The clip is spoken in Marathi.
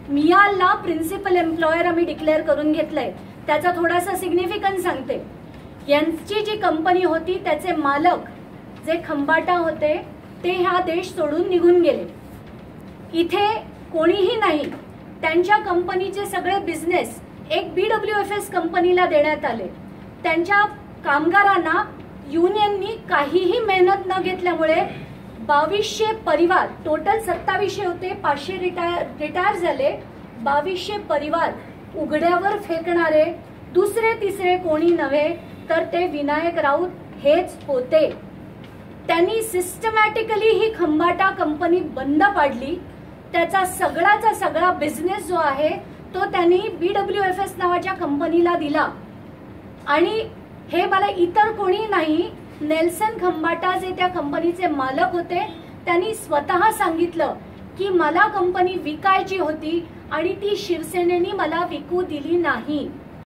मियालला प्रिन्सिपल एम्प्लॉयर आम्ही डिक्लेअर करून घेतलंय। त्याचा थोडासा सिग्निफिकन्स सांगते। यांची जी कंपनी होती त्याचे मालक जे खंबाटा होते ते हा देश सोडून निघून गेले। इथे कोणीही नाही। त्यांच्या कंपनीचे सगळे बिझनेस एक BWFS कंपनीला देण्यात आले। त्यांच्या कामगारांना युनियननी काहीही मेहनत न घेतल्यामुळे 2200 परिवार, टोटल 2700 होते, 500 रिटायर झाले। 2200 परिवार उघड्यावर फेकणारे दुसरे तिसरे कोणी नव्हे तर ते विनायक राऊत हेच होते। त्यांनी सिस्टमॅटिकली ही खंबाटा कंपनी बंद पाडली। त्याचा सगळाचा सगळा बिझनेस जो आहे तो त्यांनी BWFS नावाच्या कंपनीला दिला। आणि हे मला इतर कोणी नाही, नेल्सन खंबाटा जे त्या कंपनीचे मालक होते त्यांनी स्वतः सांगितलं की मला कंपनी विकायची होती आणि ती शिवसेनेनी मला विकू दिली नाही।